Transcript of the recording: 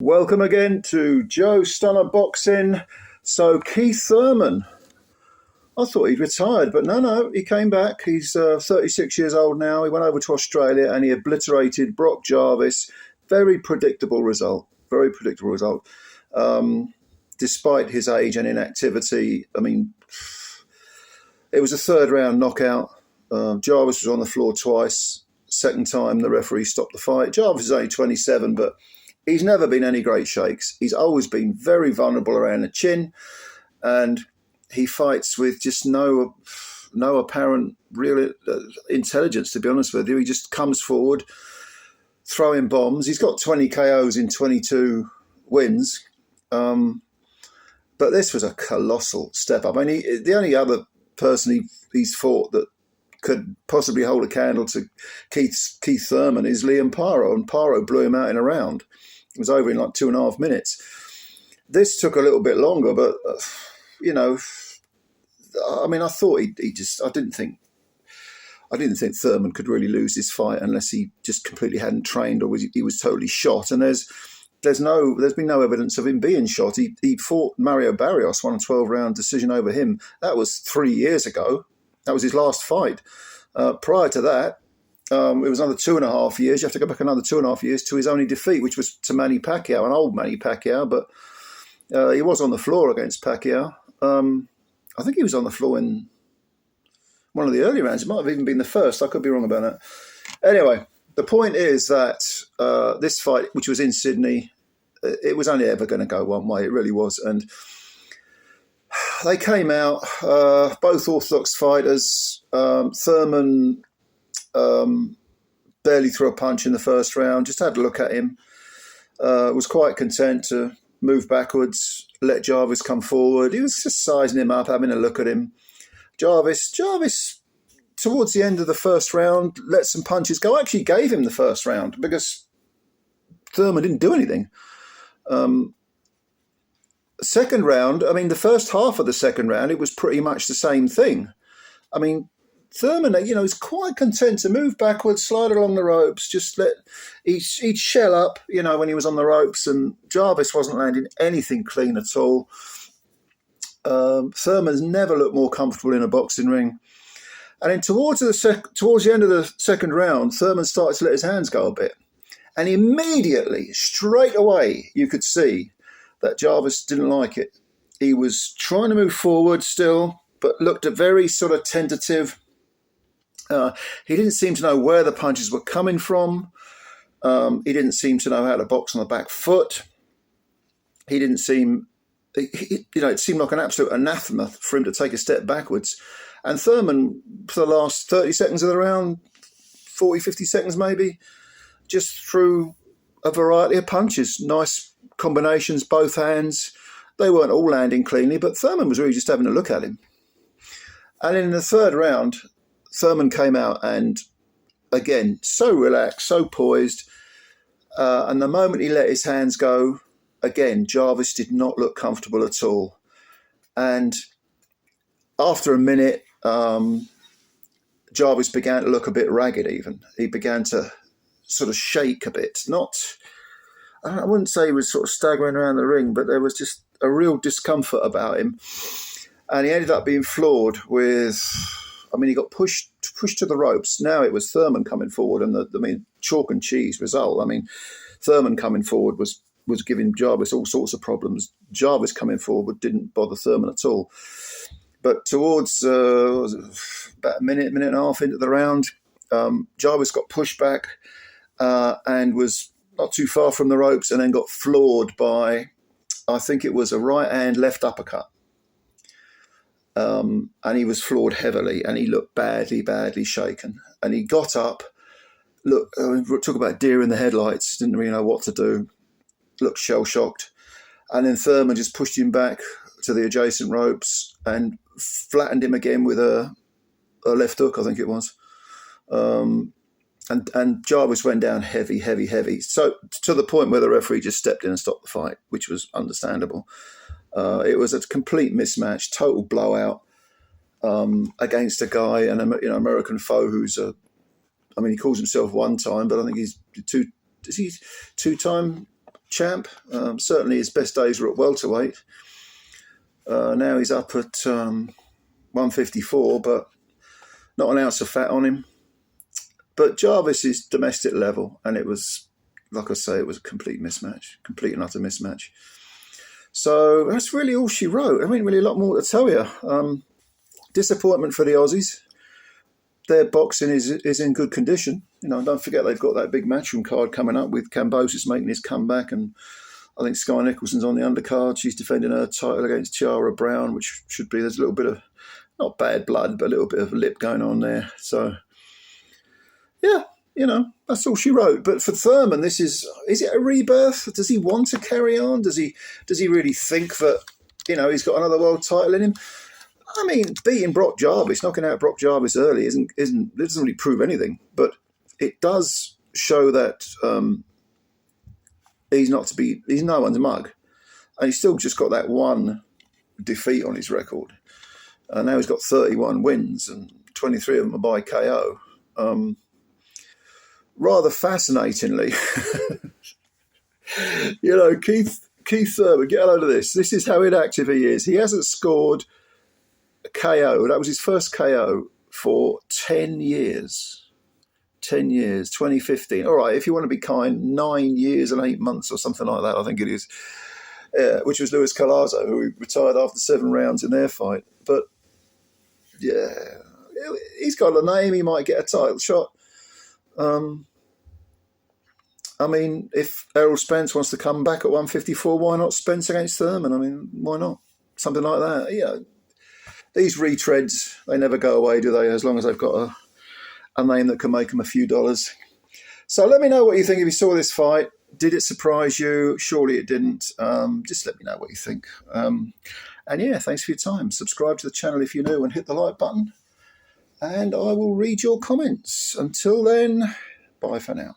Welcome again to Joe Stunner Boxing. So Keith Thurman, I thought he'd retired, but no, he came back. He's 36 years old now. He went over to Australia and he obliterated Brock Jarvis. Very predictable result. Very predictable result. Despite his age and inactivity, I mean, it was a third round knockout. Jarvis was on the floor twice. Second time, the referee stopped the fight. Jarvis is only 27, but he's never been any great shakes. He's always been very vulnerable around the chin, and he fights with just no apparent real intelligence, to be honest with you. He just comes forward, throwing bombs. He's got 20 KOs in 22 wins, but this was a colossal step up. I mean, the only other person he's fought that could possibly hold a candle to Keith Thurman is Liam Paro, and Paro blew him out in a round. It was over in like 2.5 minutes. This took a little bit longer, but I mean, I thought I didn't think Thurman could really lose this fight unless he just completely hadn't trained or he was totally shot. And there's been no evidence of him being shot. He fought Mario Barrios, won a 12-round decision over him. That was 3 years ago. That was his last fight. Prior to that, it was another 2.5 years. You have to go back another 2.5 years to his only defeat, which was to Manny Pacquiao, an old Manny Pacquiao, but he was on the floor against Pacquiao. I think he was on the floor in one of the early rounds. It might have even been the first. I could be wrong about that. Anyway, the point is that this fight, which was in Sydney, it was only ever going to go one way. It really was. And they came out, both orthodox fighters. Thurman barely threw a punch in the first round, just had a look at him. Was quite content to move backwards, let Jarvis come forward. He was just sizing him up, having a look at him. Jarvis, towards the end of the first round, let some punches go. Actually gave him the first round because Thurman didn't do anything. Second round, I mean, the first half of the second round, it was pretty much the same thing. I mean, Thurman, is quite content to move backwards, slide along the ropes, just he'd shell up, when he was on the ropes, and Jarvis wasn't landing anything clean at all. Thurman's never looked more comfortable in a boxing ring. And then towards the end of the second round, Thurman started to let his hands go a bit. And immediately, straight away, you could see that Jarvis didn't like it. He was trying to move forward still, but looked very sort of tentative. He didn't seem to know where the punches were coming from. He didn't seem to know how to box on the back foot. He didn't seem, it seemed like an absolute anathema for him to take a step backwards. And Thurman, for the last 30 seconds of the round, 40, 50 seconds maybe, just threw a variety of punches, nice combinations, both hands. They weren't all landing cleanly, but Thurman was really just having a look at him. And in the third round, Thurman came out and, again, so relaxed, so poised. And the moment he let his hands go, again, Jarvis did not look comfortable at all. And after a minute, Jarvis began to look a bit ragged even. He began to sort of shake a bit. I wouldn't say he was sort of staggering around the ring, but there was just a real discomfort about him. And he ended up being floored with, he got pushed to the ropes. Now it was Thurman coming forward, and chalk and cheese result. Thurman coming forward was giving Jarvis all sorts of problems. Jarvis coming forward didn't bother Thurman at all. But towards about a minute and a half into the round, Jarvis got pushed back and was not too far from the ropes, and then got floored by, I think it was a right hand left uppercut. And he was floored heavily, and he looked badly shaken. And he got up, talk about deer in the headlights, didn't really know what to do, looked shell-shocked. And then Thurman just pushed him back to the adjacent ropes and flattened him again with a left hook, I think it was. And Jarvis went down heavy. So to the point where the referee just stepped in and stopped the fight, which was understandable. It was a complete mismatch, total blowout against a guy, an American foe who's he calls himself one time, but I think he's two-time champ. Certainly his best days were at welterweight. Now he's up at 154, but not an ounce of fat on him. But Jarvis is domestic level, and it was, like I say, it was a complete mismatch, complete and utter mismatch. So that's really all she wrote. I mean, really a lot more to tell you. Disappointment for the Aussies. Their boxing is in good condition. You know, don't forget they've got that big matchroom card coming up with Kambosos making his comeback, and I think Sky Nicholson's on the undercard. She's defending her title against Tiara Brown, which should be, there's a little bit of, not bad blood, but a little bit of lip going on there. So, yeah, you know, that's all she wrote. But for Thurman, this is it a rebirth? Does he want to carry on? Does he really think that, you know, he's got another world title in him? I mean, beating Brock Jarvis, knocking out Brock Jarvis early it doesn't really prove anything, but it does show that he's no one's mug, and he's still just got that one defeat on his record. Now he's got 31 wins, and 23 of them are by KO. Rather fascinatingly, you know, Keith Thurman, get a load of this. This is how inactive he is. He hasn't scored a KO. That was his first KO for 10 years. 10 years, 2015. All right, if you want to be kind, 9 years and 8 months or something like that, I think it is, which was Luis Collazo, who retired after 7 rounds in their fight. But, yeah, he's got a name. He might get a title shot. I mean, if Errol Spence wants to come back at 154, why not Spence against Thurman? I mean, why not? Something like that. You know, these retreads, they never go away, do they? As long as they've got a name that can make them a few dollars. So let me know what you think if you saw this fight. Did it surprise you? Surely it didn't. Just let me know what you think. And yeah, thanks for your time. Subscribe to the channel if you're new and hit the like button. And I will read your comments. Until then, bye for now.